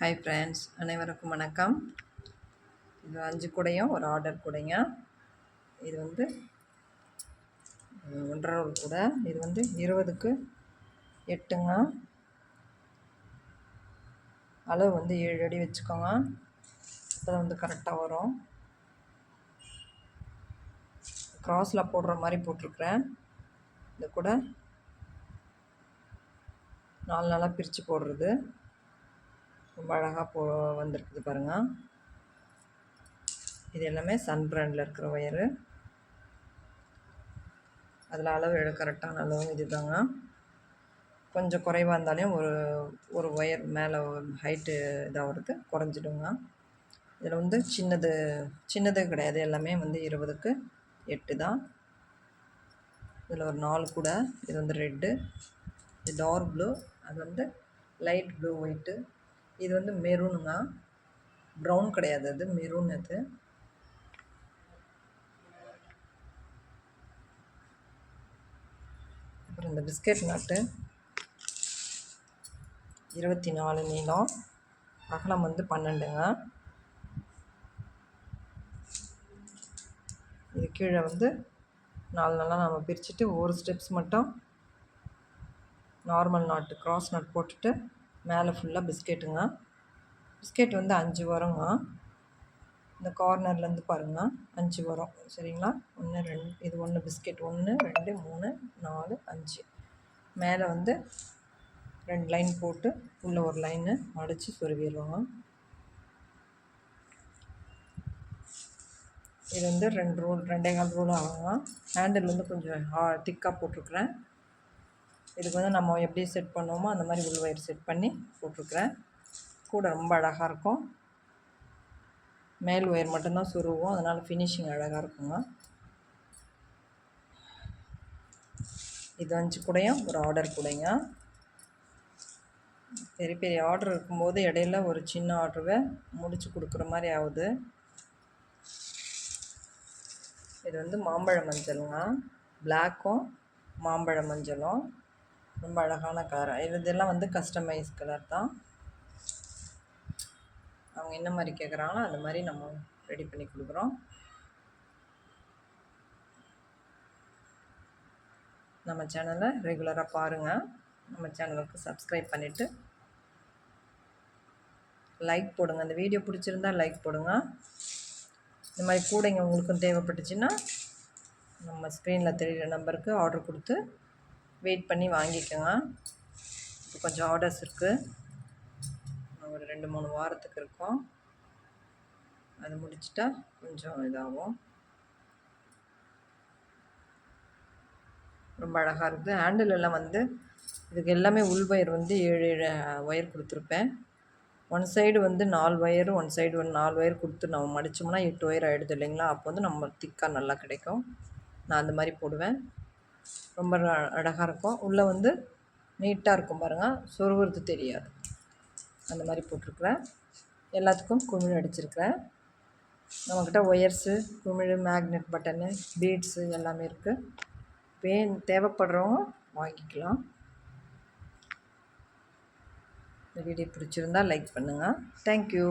Hi friends, அனைவருக்கும் வணக்கம். இது 5 கூடையும் ஒரு ஆர்டர் கூடைங்க. இது வந்து 1.5 ரோல் கூடை. இது வந்து 20க்கு 8ங்க. அளவு வந்து 7 அடி வச்சுக்கோங்க. அப்போ வந்து கரெக்டாக வரும். கிராஸில் போடுற மாதிரி போட்டிருக்கிறேன். இந்த கூட 4 நாளாக பிரித்து போடுறது ரொம்ப அழகாக வந்திருக்குது பாருங்கள். இது எல்லாமே சன் பிராண்டில் இருக்கிற ஒயரு. அதில் அளவு கரெக்டான அளவு இது தாங்க. கொஞ்சம் குறைவாக இருந்தாலும் ஒரு ஒயர் மேலே ஹைட்டு இதாகிறது குறைஞ்சிடுங்க. இதில் வந்து சின்னது கிடையாது, எல்லாமே வந்து 20க்கு 8 தான். இதில் ஒரு 4 கூட. இது வந்து ரெட்டு, இது டார்க் ப்ளூ, அது வந்து லைட் ப்ளூ ஒயிட்டு. இது வந்து மெரூனுங்க, ப்ரௌன் கிடையாது, அது மெரூன். அது அப்புறம் இந்த பிஸ்கெட் நாட்டு 24 நீளம், அகலம் வந்து 12ங்க. இது கீழே வந்து 4 நாளாக நம்ம பிரிச்சுட்டு ஒரு ஸ்டெப்ஸ் மட்டும் நார்மல் நாட்டு கிராஸ் நாட் போட்டுட்டு மேலே ஃபுல்லாக பிஸ்கெட்டுங்க. பிஸ்கெட் வந்து 5 வருங்க. இந்த கார்னர்லேருந்து பாருங்கள் 5 வரும், சரிங்களா? 1 2, இது 1 பிஸ்கெட், 1 2 3 4 5. மேலே வந்து 2 லைன் போட்டு உள்ளே ஒரு லைனு மடித்து சொருவிடுவோங்க. இது வந்து 2 ரோல், 2.25 ரோல் ஆகுங்க. ஹேண்டில் வந்து கொஞ்சம் திக்காக போட்டிருக்குறேன். இதுக்கு வந்து நம்ம எப்படி செட் பண்ணுவோமோ அந்த மாதிரி உள் ஒயர் செட் பண்ணி போட்டிருக்குறேன். கூட ரொம்ப அழகாக இருக்கும். மேல் ஒயர் மட்டும்தான் சொருவோம், அதனால் ஃபினிஷிங் அழகாக இருக்குங்க. இது 5 கூடையும் ஒரு ஆர்டர் கூடைங்க. பெரிய பெரிய ஆர்டர் இருக்கும்போது இடையில ஒரு சின்ன ஆர்டரை முடித்து கொடுக்குற மாதிரி ஆகுது. இது வந்து மாம்பழ மஞ்சளுங்க, பிளாக்கும் மாம்பழ மஞ்சளும் ரொம்ப அழகான கலர். இதெல்லாம் வந்து கஸ்டமைஸ் கலர் தான். அவங்க என்ன மாதிரி கேட்குறாங்களோ அந்த மாதிரி நம்ம ரெடி பண்ணி கொடுக்குறோம். நம்ம சேனலை ரெகுலராக பாருங்கள். நம்ம சேனலுக்கு சப்ஸ்கிரைப் பண்ணிவிட்டு லைக் போடுங்க. அந்த வீடியோ பிடிச்சிருந்தா லைக் போடுங்க. இந்த மாதிரி கூடைங்க உங்களுக்கும் தேவைப்பட்டுச்சுன்னா நம்ம ஸ்க்ரீனில் தெரிகிற நம்பருக்கு ஆர்டர் கொடுத்து வெயிட் பண்ணி வாங்கிக்கோங்க. இப்போ கொஞ்சம் ஆர்டர்ஸ் இருக்குது, ஒரு 2-3 வாரத்துக்கு இருக்கும். அது முடிச்சிட்டா கொஞ்சம் இதாகும். ரொம்ப அழகாக இருக்குது. ஹேண்டில் எல்லாம் வந்து இதுக்கு எல்லாமே உள் ஒயர் வந்து 7 ஒயர் கொடுத்துருப்பேன். ஒன் சைடு வந்து 4 ஒயரு, ஒன் சைடு வந்து 4 ஒயர் கொடுத்து நம்ம மடித்தோம்னா 8 ஒயர் ஆகிடுது இல்லைங்களா? அப்போ வந்து நம்ம திக்காக நல்லா கிடைக்கும். நான் அந்த மாதிரி போடுவேன். ரொம்ப அழகாக இருக்கும். உள்ளே வந்து நீட்டாக இருக்கும் பாருங்கள், சொருவுறது தெரியாது. அந்த மாதிரி போட்டிருக்குறேன். எல்லாத்துக்கும் குமிழ் அடிச்சிருக்கிறேன். நம்மக்கிட்ட ஒயர்ஸு, குமிழ், மேக்னெட் பட்டனு, பீட்ஸு எல்லாமே இருக்குது. தேவைப்படுறவங்க வாங்கிக்கலாம். இந்த வீடியோ பிடிச்சிருந்தால் லைக் பண்ணுங்கள். தேங்க்யூ.